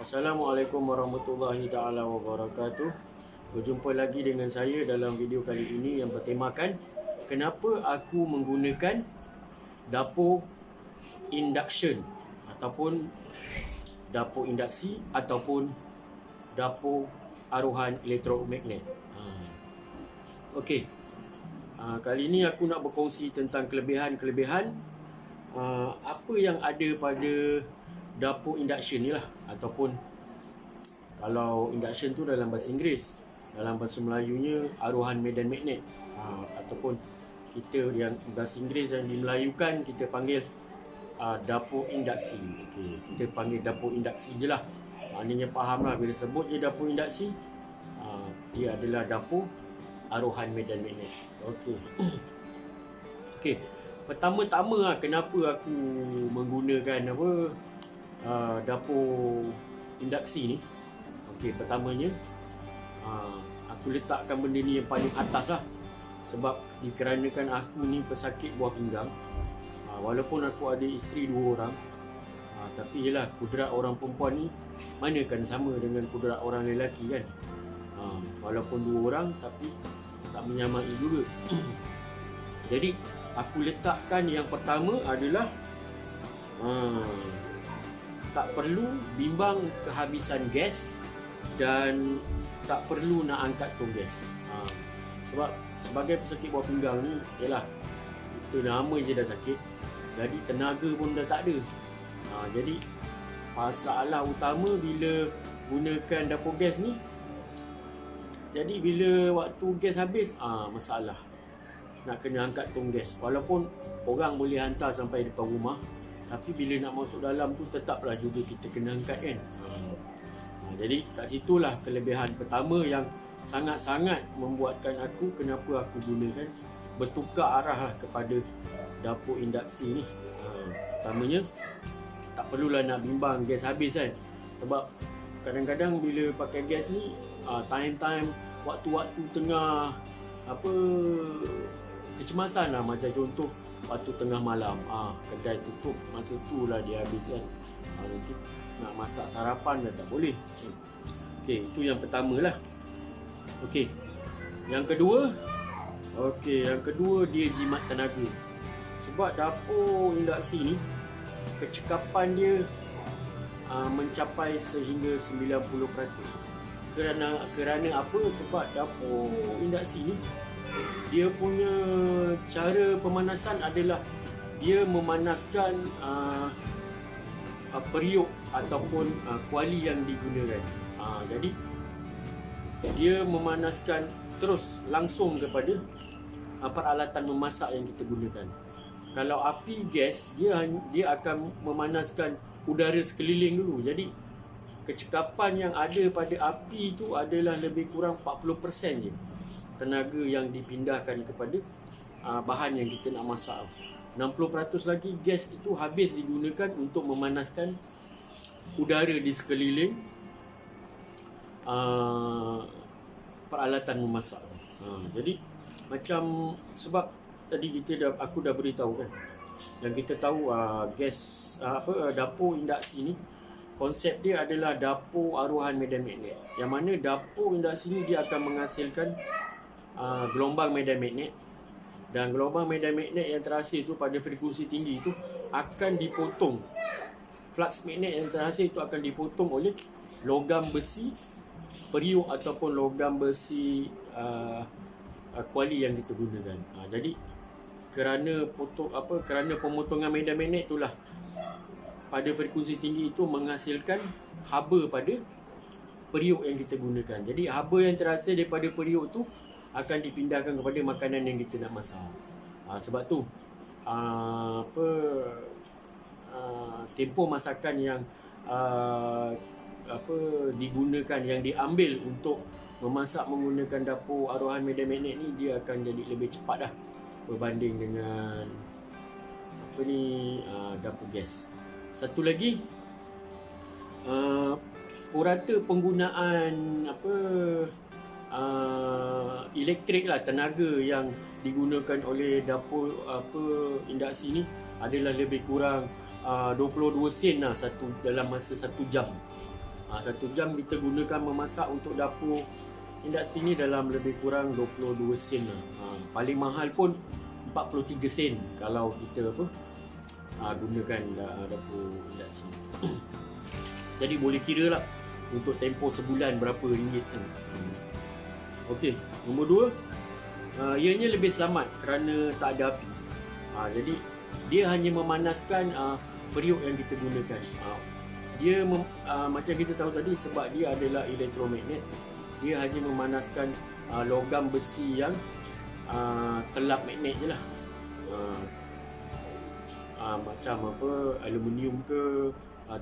Assalamualaikum warahmatullahi taala wabarakatuh. Berjumpa lagi dengan saya dalam video kali ini yang bertemakan kenapa aku menggunakan dapur induction ataupun dapur induksi ataupun dapur aruhan elektromagnet. Okey. Kali ini aku nak berkongsi tentang kelebihan-kelebihan apa yang ada pada dapur induction ni lah, ataupun kalau induction tu dalam bahasa Inggeris, dalam bahasa Melayunya aruhan medan magnet, ataupun kita yang bahasa Inggeris yang dimelayukan kita panggil dapur induksi. Okey, kita panggil dapur induksi je lah, maknanya faham lah bila sebut je dapur induksi, dia adalah dapur aruhan medan magnet. Okey. Okey, pertama-tama kenapa aku menggunakan dapur induksi ni. Okey, pertamanya aku letakkan benda ni yang paling atas lah, sebab dikarenakan aku ni pesakit buah pinggang. Walaupun aku ada isteri 2 orang, tapi yelah, kudrat orang perempuan ni manakan sama dengan kudrat orang lelaki kan. Walaupun 2 orang tapi tak menyamai juga. Jadi aku letakkan yang pertama adalah tak perlu bimbang kehabisan gas dan tak perlu nak angkat tong gas. Sebab sebagai pesakit buah pinggang ni, yalah, kita nama je dah sakit, jadi tenaga pun dah tak ada. Jadi masalah utama bila gunakan dapur gas ni, jadi bila waktu gas habis, masalah nak kena angkat tong gas. Walaupun orang boleh hantar sampai depan rumah, tapi bila nak masuk dalam tu tetaplah juga kita kena angkat kan. Jadi kat situlah kelebihan pertama yang sangat-sangat membuatkan aku kenapa aku gunakan bertukar arah kepada dapur induksi ni. Pertamanya, tak perlulah nak bimbang gas habis kan. Sebab kadang-kadang bila pakai gas ni, time-time waktu-waktu tengah kecemasan lah, macam contoh waktu tengah malam, kedai tutup, masa tu lah dia habis kan. Nanti nak masak sarapan dah tak boleh. Okey, itu yang pertama lah. Okey, yang kedua, dia jimat tenaga. Sebab dapur induksi ni kecekapan dia mencapai sehingga 90%. Kerana apa? Sebab dapur induksi ni, dia punya cara pemanasan adalah dia memanaskan periuk ataupun kuali yang digunakan. Jadi dia memanaskan terus langsung kepada peralatan memasak yang kita gunakan. Kalau api gas, dia akan memanaskan udara sekeliling dulu. Jadi kecekapan yang ada pada api itu adalah lebih kurang 40% je tenaga yang dipindahkan kepada bahan yang kita nak masak. 60% lagi gas itu habis digunakan untuk memanaskan udara di sekeliling peralatan memasak. Jadi macam, sebab tadi aku dah beritahu kan, yang kita tahu dapur induksi ni, konsep dia adalah dapur aruhan medan magnet, yang mana dapur induksi ni dia akan menghasilkan gelombang medan magnet, dan gelombang medan magnet yang terhasil itu pada frekuensi tinggi itu akan dipotong. Flux magnet yang terhasil itu akan dipotong oleh logam besi periuk ataupun logam besi kuali yang kita gunakan. Jadi kerana pemotongan medan magnet itulah pada frekuensi tinggi itu menghasilkan haba pada periuk yang kita gunakan. Jadi haba yang terhasil daripada periuk tu akan dipindahkan kepada makanan yang kita nak masak. Sebab tu tempoh masakan yang digunakan, yang diambil untuk memasak menggunakan dapur aruhan medan magnet ni, dia akan jadi lebih cepat dah berbanding dengan dapur gas. Satu lagi, purata penggunaan elektrik lah, tenaga yang digunakan oleh dapur induksi ni adalah lebih kurang 22 sen lah dalam masa 1 jam. 1 jam kita gunakan memasak untuk dapur induksi ni dalam lebih kurang 22 sen lah. Paling mahal pun 43 sen kalau kita gunakan dapur induksi. Jadi boleh kira lah untuk tempoh sebulan berapa ringgit kan. Okey, nombor 2, ianya lebih selamat kerana tak ada api. Jadi dia hanya memanaskan periuk yang kita gunakan. Dia macam kita tahu tadi, sebab dia adalah elektromagnet, dia hanya memanaskan logam besi yang telap magnet je lah. Macam aluminium ke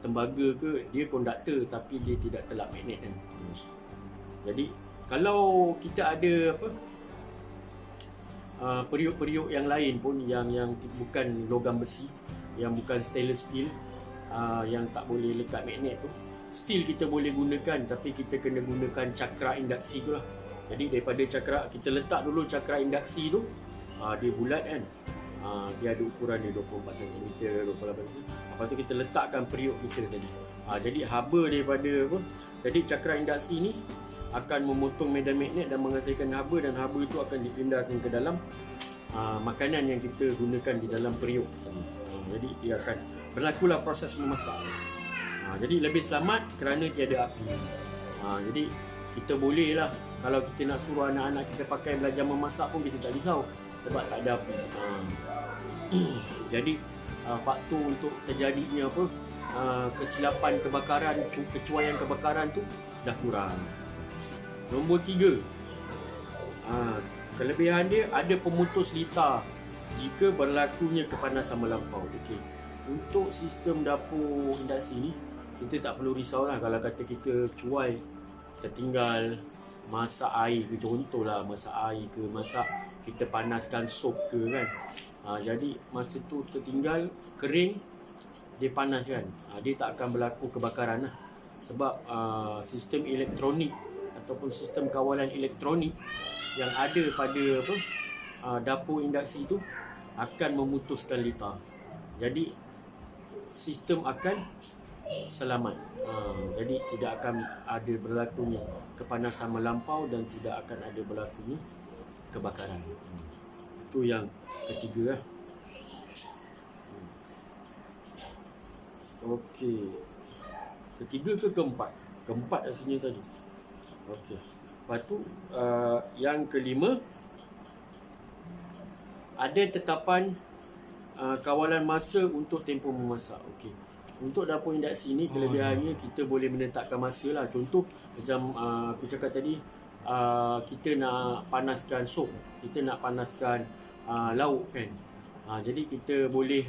tembaga ke, dia konduktor tapi dia tidak telap magnet kan. Jadi kalau kita ada periuk-periuk yang lain pun yang bukan logam besi, yang bukan stainless steel, yang tak boleh lekat magnet tu, still kita boleh gunakan, tapi kita kena gunakan cakra induksi tu lah. Jadi daripada cakra, kita letak dulu cakra induksi tu, dia bulat kan, dia ada ukuran dia 24 cm, 28 cm. Lepas tu kita letakkan periuk kita tadi. Jadi haba daripada jadi cakra induksi ni akan memotong medan magnet dan menghasilkan haba, dan haba itu akan dipindahkan ke dalam makanan yang kita gunakan di dalam periuk. Jadi dia akan berlakulah proses memasak. Jadi lebih selamat kerana tiada api. Jadi kita boleh lah, kalau kita nak suruh anak-anak kita pakai belajar memasak pun kita tak risau sebab tak ada api. Jadi faktor untuk terjadinya kesilapan kebakaran, kecuaian kebakaran tu dah kurang. Nombor 3, kelebihan dia ada pemutus litar jika berlakunya kepanasan melampau. Okey, untuk sistem dapur induksi ni kita tak perlu risau lah kalau kata kita cuai, tertinggal masak air ke, contohlah masak air ke, masak kita panaskan sup ke kan. Jadi masa tu tertinggal kering, dia panas kan, dia tak akan berlaku kebakaran lah. Sebab sistem elektronik ataupun sistem kawalan elektronik yang ada pada dapur induksi tu akan memutuskan litar. Jadi sistem akan selamat. Jadi tidak akan ada berlakunya kepanasan melampau dan tidak akan ada berlakunya kebakaran. Itu yang ketiga lah. Okey, ketiga ke keempat? Keempat rasanya tadi. Okey, lepas tu yang kelima, ada tetapan kawalan masa untuk tempoh memasak. Okey, untuk dapur induksi ni kelebihannya kita boleh menetapkan masa lah. Contoh macam aku cakap tadi, kita nak panaskan sup, kita nak panaskan lauk kan. Jadi kita boleh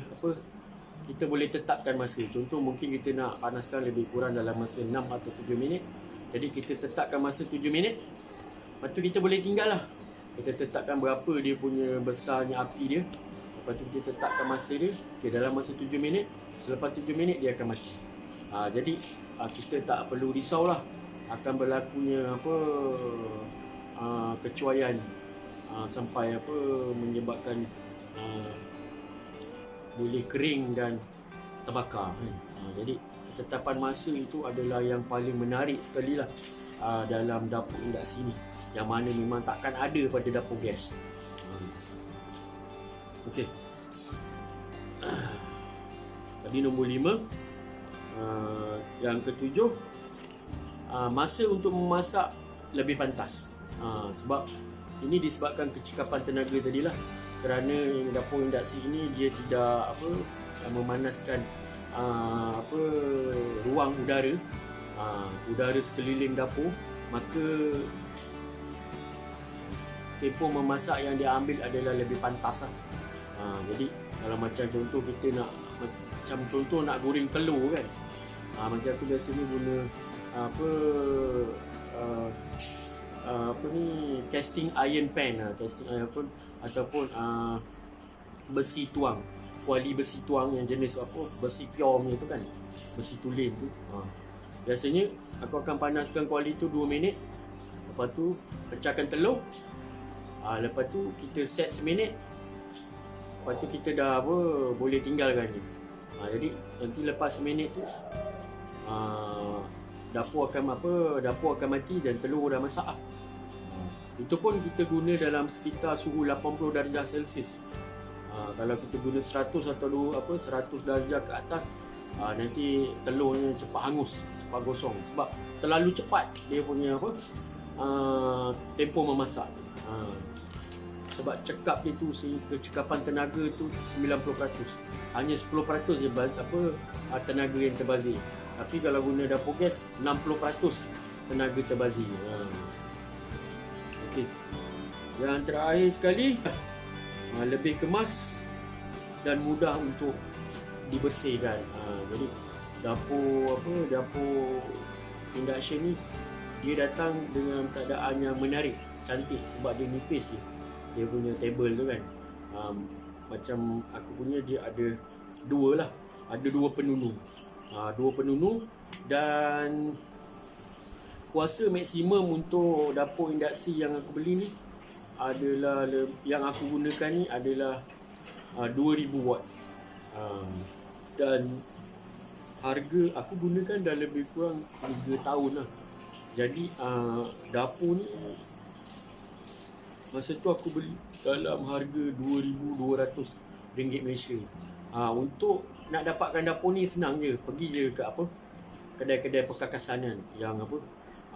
kita boleh tetapkan masa. Contoh mungkin kita nak panaskan lebih kurang dalam masa 6 atau 7 minit. Jadi kita tetapkan masa 7 minit. Lepas tu kita boleh tinggal lah. Kita tetapkan berapa dia punya besarnya api dia. Lepas tu kita tetapkan masa dia. Okay, dalam masa 7 minit. Selepas 7 minit dia akan mati. Jadi kita tak perlu risau lah akan berlakunya kecuaian sampai menyebabkan boleh kering dan terbakar. Jadi ketetapan masa itu adalah yang paling menarik sekali lah dalam dapur induksi ni, yang mana memang takkan ada pada dapur gas. Okey, tadi nombor 5. Yang ketujuh, masa untuk memasak lebih pantas. Sebab ini disebabkan kecekapan tenaga tadilah. Kerana dapur induksi ini dia tidak memanaskan ruang udara, udara sekeliling dapur, maka tempoh memasak yang dia ambil adalah lebih pantas lah. Jadi kalau macam contoh kita nak nak goreng telur kan, macam aku biasanya guna casting iron pan, casting iron pan ataupun besi tuang, kuali besi tuang yang jenis besi pure tu kan, besi tulen tu. Biasanya aku akan panaskan kuali tu 2 minit. Lepas tu pecahkan telur. Lepas tu kita set seminit. Lepas tu kita dah boleh tinggalkan dia. Jadi nanti lepas seminit tu dapur akan mati dan telur dah masak lah. Itu pun kita guna dalam sekitar suhu 80 darjah Celsius. Kalau kita guna 100 atau 100 darjah ke atas, nanti telurnya cepat hangus, cepat gosong, sebab terlalu cepat dia punya tempoh memasak. Sebab cekap dia tu, kecekapan tenaga tu 90%. Hanya 10% je tenaga yang terbazir. Tapi kalau guna dapur gas, 60% tenaga terbazir. Okey. Yang terakhir sekali, lebih kemas dan mudah untuk dibersihkan. Jadi dapur induction ni dia datang dengan keadaan yang menarik, cantik sebab dia nipis je. Dia punya table tu kan. Macam aku punya dia ada dua lah. Ada dua penunu. Dua penunu dan kuasa maksimum untuk dapur induksi yang aku beli ni adalah, yang aku gunakan ni adalah 2000 watt. Dan harga aku gunakan dah lebih kurang 3 tahun lah. Jadi dapur ni masa tu aku beli dalam harga RM2,200 Malaysia. Untuk nak dapatkan dapur ni senang je. Pergi je ke kedai-kedai perkakasan kan, yang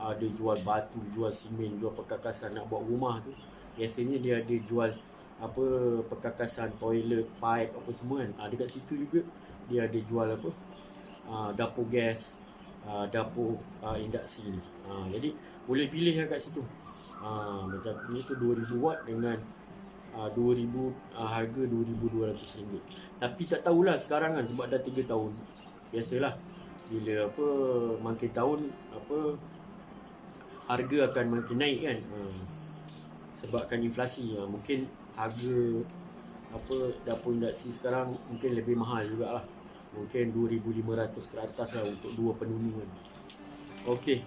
ada jual batu, jual simen, jual perkakasan nak buat rumah tu. Biasanya dia ada jual perkakasan toilet, pipe apa semua kan. Dekat situ juga dia ada jual dapur gas, dapur induksi ni. Jadi boleh pilih kat situ. Macam ni tu 2000 watt dengan harga RM2,200. Tapi tak tahulah sekarang kan, sebab dah 3 tahun. Biasalah bila makin tahun harga akan makin naik kan. Sebabkan inflasi. Mungkin harga dapur induksi sekarang mungkin lebih mahal jugalah. Mungkin 2,500 ke atas lah untuk dua penunu kan. Okey.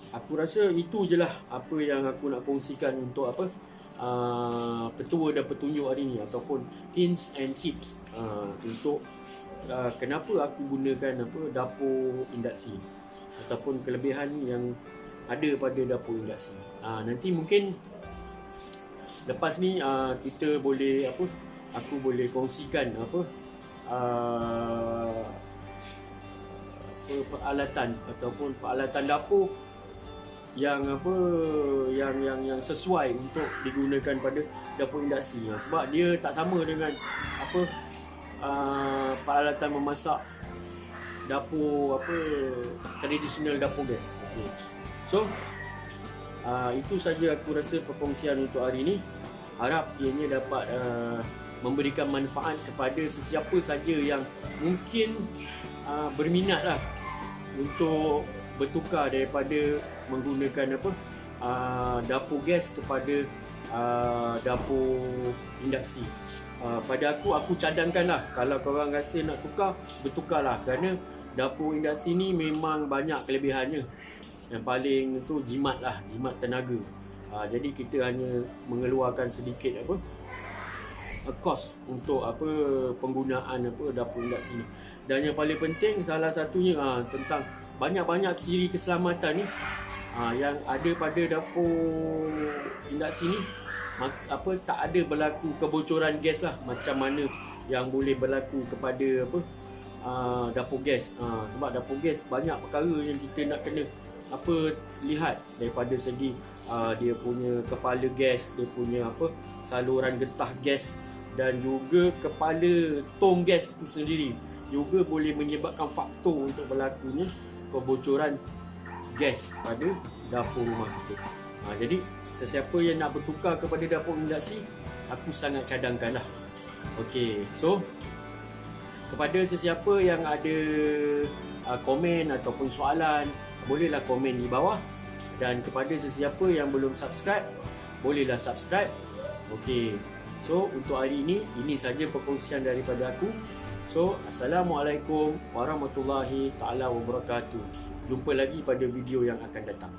Aku rasa itu je lah apa yang aku nak kongsikan untuk petua dan petunjuk hari ni, ataupun hints and tips untuk kenapa aku gunakan dapur induksi, ataupun kelebihan yang ada pada dapur induksi. Nanti mungkin lepas ni kita boleh aku boleh kongsikan peralatan ataupun peralatan dapur yang yang sesuai untuk digunakan pada dapur induksi. Sebab dia tak sama dengan peralatan memasak dapur tradisional, dapur gas. Okay. So itu saja aku rasa perkongsian untuk hari ini. Harap ianya dapat memberikan manfaat kepada sesiapa saja yang mungkin berminat lah untuk bertukar daripada menggunakan dapur gas kepada dapur induksi. Pada aku cadangkan lah, kalau korang rasa nak bertukarlah, kerana dapur induksi ni memang banyak kelebihannya. Yang paling tu jimat tenaga. Jadi kita hanya mengeluarkan sedikit kos untuk penggunaan dapur induksi ni. Dan yang paling penting, salah satunya tentang banyak-banyak ciri keselamatan ni yang ada pada dapur induksi ni. Tak ada berlaku kebocoran gas lah, macam mana yang boleh berlaku kepada dapur gas. Sebab dapur gas banyak perkara yang kita nak kena lihat, daripada segi dia punya kepala gas, dia punya saluran getah gas, dan juga kepala tong gas itu sendiri juga boleh menyebabkan faktor untuk berlakunya kebocoran gas pada dapur rumah kita. Jadi sesiapa yang nak bertukar kepada dapur induksi, aku sangat cadangkan lah. Okey, so kepada sesiapa yang ada komen ataupun soalan, bolehlah komen di bawah. Dan kepada sesiapa yang belum subscribe, bolehlah subscribe. Okey, so untuk hari ini saja perkongsian daripada aku. So, Assalamualaikum warahmatullahi taala wabarakatuh. Jumpa lagi pada video yang akan datang.